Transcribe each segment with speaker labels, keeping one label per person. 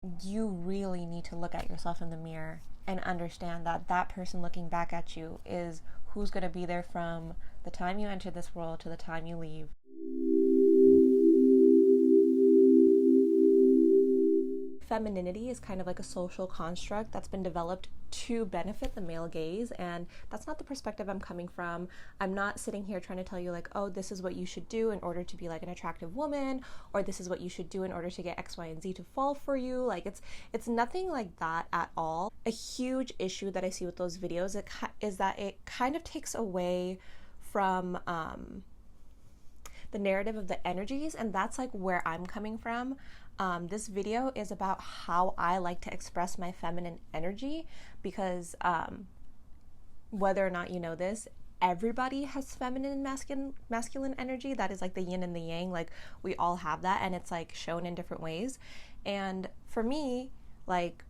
Speaker 1: you really need to look at yourself in the mirror and understand that that person looking back at you is who's going to be there from the time you enter this world to the time you leave. Femininity is kind of like a social construct that's been developed to benefit the male gaze, and that's not the perspective I'm coming from. I'm not sitting here trying to tell you like, oh, this is what you should do in order to be like an attractive woman, or this is what you should do in order to get X, Y, and Z to fall for you. Like it's nothing like that at all. A huge issue that I see with those videos is that it kind of takes away from the narrative of the energies, and that's like where I'm coming from. This video is about how I like to express my feminine energy because whether or not you know this, everybody has feminine and masculine energy. That is like the yin and the yang. Like we all have that, and it's like shown in different ways. And for me, like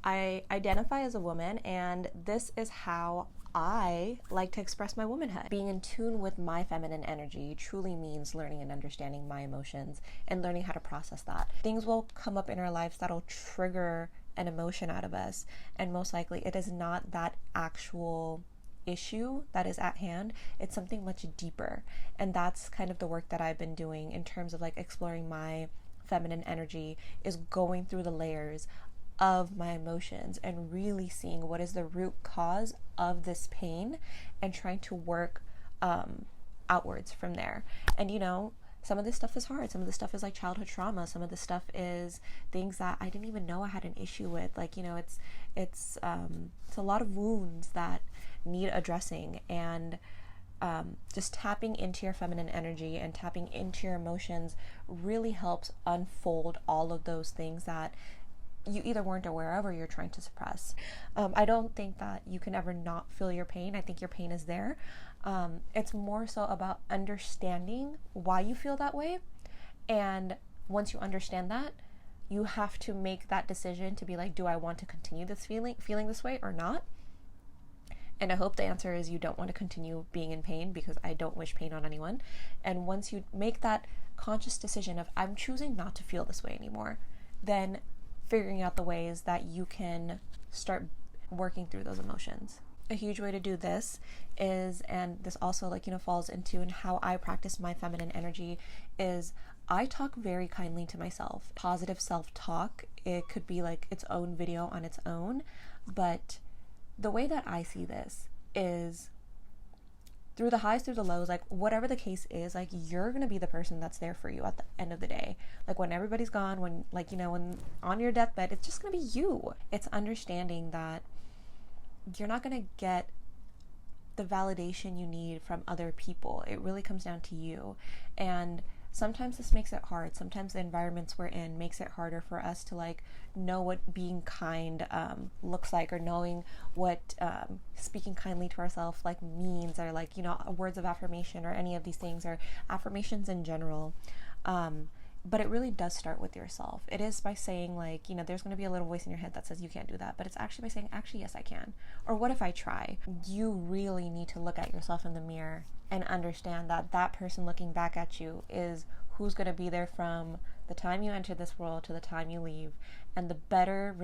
Speaker 1: I identify as a woman, and this is how I like to express my womanhood. Being in tune with my feminine energy truly means learning and understanding my emotions and learning how to process that. Things will come up in our lives that'll trigger an emotion out of us, and most likely it is not that actual issue that is at hand. It's something much deeper, and that's kind of the work that I've been doing in terms of like exploring my feminine energy, is going through the layers of my emotions and really seeing what is the root cause of this pain and trying to work outwards from there. And you know, some of this stuff is hard. Some of this stuff is like childhood trauma. Some of this stuff is things that I didn't even know I had an issue with. Like, you know, it's a lot of wounds that need addressing, and just tapping into your feminine energy and tapping into your emotions really helps unfold all of those things that you either weren't aware of or you're trying to suppress. I don't think that you can ever not feel your pain. I think your pain is there. It's more so about understanding why you feel that way. And once you understand that, you have to make that decision to be like, do I want to continue this feeling this way or not? And I hope the answer is you don't want to continue being in pain, because I don't wish pain on anyone. And once you make that conscious decision of I'm choosing not to feel this way anymore, then figuring out the ways that you can start working through those emotions. A huge way to do this is, and this also like, you know, falls into and how I practice my feminine energy, is I talk very kindly to myself. Positive self-talk, it could be like its own video on its own, but the way that I see this is through the highs, through the lows, like whatever the case is, like you're gonna be the person that's there for you at the end of the day. Like when everybody's gone, when like, you know, when on your deathbed, it's just gonna be you. It's understanding that you're not gonna get the validation you need from other people. It really comes down to you. And sometimes this makes it hard. Sometimes the environments we're in makes it harder for us to like know what being kind looks like, or knowing what speaking kindly to ourselves like means, or like, you know, words of affirmation or any of these things, or affirmations in general. But it really does start with yourself. It is by saying like, you know, there's going to be a little voice in your head that says you can't do that, but it's actually by saying, actually, yes, I can. Or what if I try? You really need to look at yourself in the mirror and understand that that person looking back at you is who's going to be there from the time you enter this world to the time you leave. And the better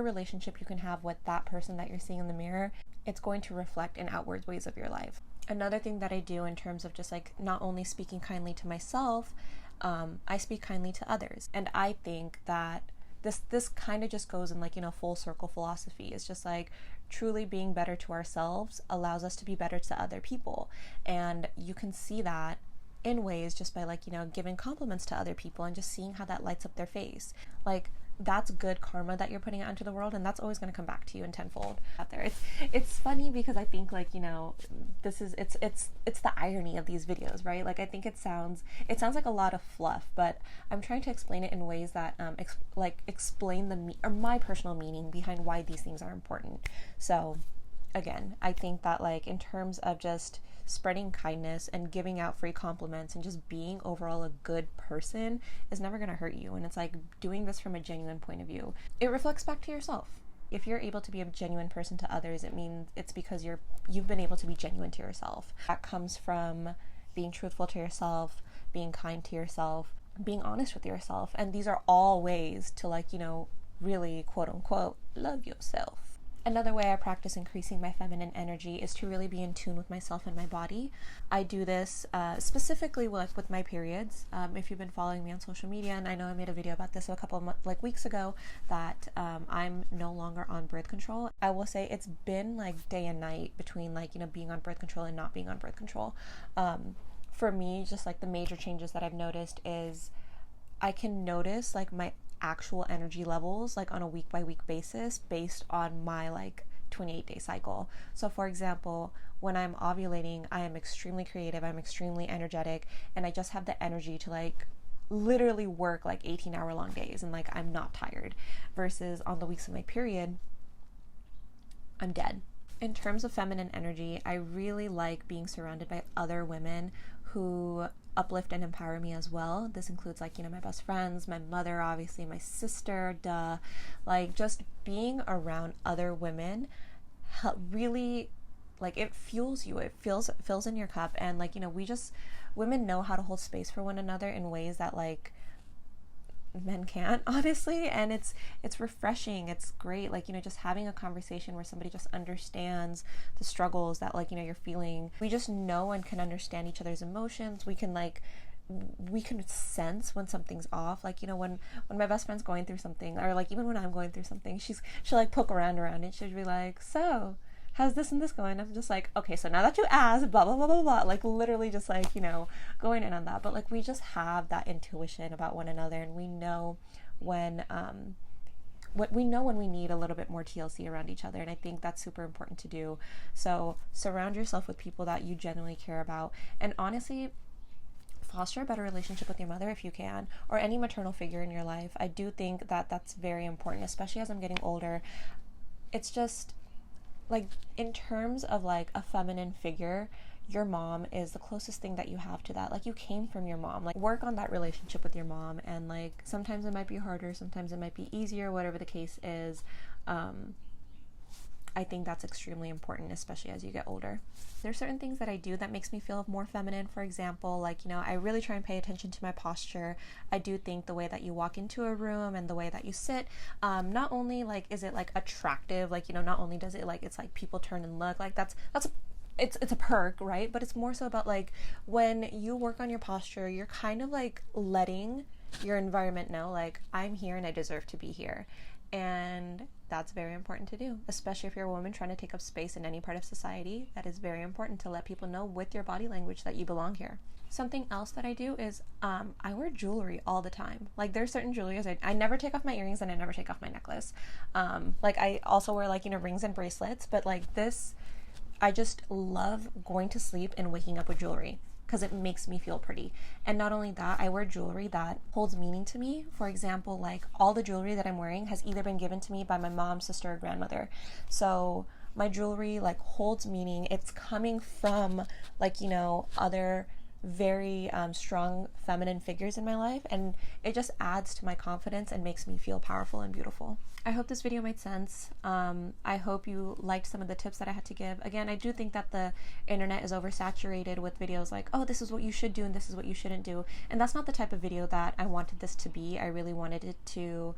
Speaker 1: relationship you can have with that person that you're seeing in the mirror, it's going to reflect in outward ways of your life. Another thing that I do in terms of just like not only speaking kindly to myself, I speak kindly to others. And I think that this kind of just goes in like, you know, full circle philosophy. It's just like truly being better to ourselves allows us to be better to other people. And you can see that in ways just by like, you know, giving compliments to other people and just seeing how that lights up their face. Like that's good karma that you're putting out into the world, and that's always going to come back to you in tenfold out there. It's funny because I think like, you know, this is it's the irony of these videos, right? Like I think it sounds like a lot of fluff, but I'm trying to explain it in ways that explain or my personal meaning behind why these things are important. So again, I think that like in terms of just spreading kindness and giving out free compliments and just being overall a good person is never going to hurt you. And it's like doing this from a genuine point of view. It reflects back to yourself. If you're able to be a genuine person to others, it means it's because you've been able to be genuine to yourself. That comes from being truthful to yourself, being kind to yourself, being honest with yourself. And these are all ways to, like, you know, really quote unquote love yourself. Another way I practice increasing my feminine energy is to really be in tune with myself and my body. I do this specifically with my periods. If you've been following me on social media, and I know I made a video about this a couple of weeks ago, that I'm no longer on birth control. I will say it's been like day and night between, like, you know, being on birth control and not being on birth control. For me, just like the major changes that I've noticed is I can notice like my actual energy levels like on a week by week basis based on my like 28-day cycle. So for example, when I'm ovulating, I am extremely creative, I'm extremely energetic, and I just have the energy to like literally work like 18-hour long days, and like I'm not tired, versus on the weeks of my period, I'm dead. In terms of feminine energy, I really like being surrounded by other women who uplift and empower me as well. This includes, like, you know, my best friends, my mother, obviously, my sister, like just being around other women really, like, it fuels you, it fills in your cup. And like, you know, women know how to hold space for one another in ways that like men can't, honestly, and it's refreshing. It's great, like, you know, just having a conversation where somebody just understands the struggles that, like, you know, you're feeling. We just know and can understand each other's emotions. We can sense when something's off. Like, you know, when my best friend's going through something, or like even when I'm going through something, she'll like poke around it. She'll be like, so how's this and this going? I'm just like, okay, so now that you asked, blah, blah, blah, blah, blah, like literally just like, you know, going in on that. But like, we just have that intuition about one another, and we know when we need a little bit more TLC around each other. And I think that's super important to do. So surround yourself with people that you genuinely care about, and honestly, foster a better relationship with your mother if you can, or any maternal figure in your life. I do think that that's very important, especially as I'm getting older. It's just, like, in terms of like a feminine figure, your mom is the closest thing that you have to that. Like, you came from your mom. Like, work on that relationship with your mom, and like sometimes it might be harder, sometimes it might be easier, whatever the case is. I think that's extremely important, especially as you get older. There's certain things that I do that makes me feel more feminine. For example, like, you know, I really try and pay attention to my posture. I do think the way that you walk into a room and the way that you sit, not only like is it like attractive, like, you know, not only does it like, it's like people turn and look, like it's a perk, right? But it's more so about like when you work on your posture, you're kind of like letting your environment know, like, I'm here and I deserve to be here. And that's very important to do, especially if you're a woman trying to take up space in any part of society. That is very important to let people know with your body language that you belong here. Something else that I do is I wear jewelry all the time. Like, there's certain jewelry I never take off my earrings, and I never take off my necklace. Like, I also wear, like, you know, rings and bracelets, but like this, I just love going to sleep and waking up with jewelry because it makes me feel pretty. And not only that, I wear jewelry that holds meaning to me. For example, like, all the jewelry that I'm wearing has either been given to me by my mom, sister, or grandmother. So my jewelry like holds meaning. It's coming from, like, you know, other very strong feminine figures in my life, and it just adds to my confidence and makes me feel powerful and beautiful. I hope this video made sense. I hope you liked some of the tips that I had to give. Again, I do think that the internet is oversaturated with videos like, oh, this is what you should do and this is what you shouldn't do. And that's not the type of video that I wanted this to be. I really wanted it to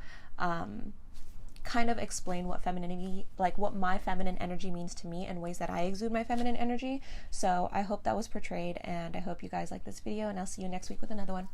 Speaker 1: kind of explain what femininity, like what my feminine energy means to me and ways that I exude my feminine energy. So I hope that was portrayed, and I hope you guys like this video, and I'll see you next week with another one.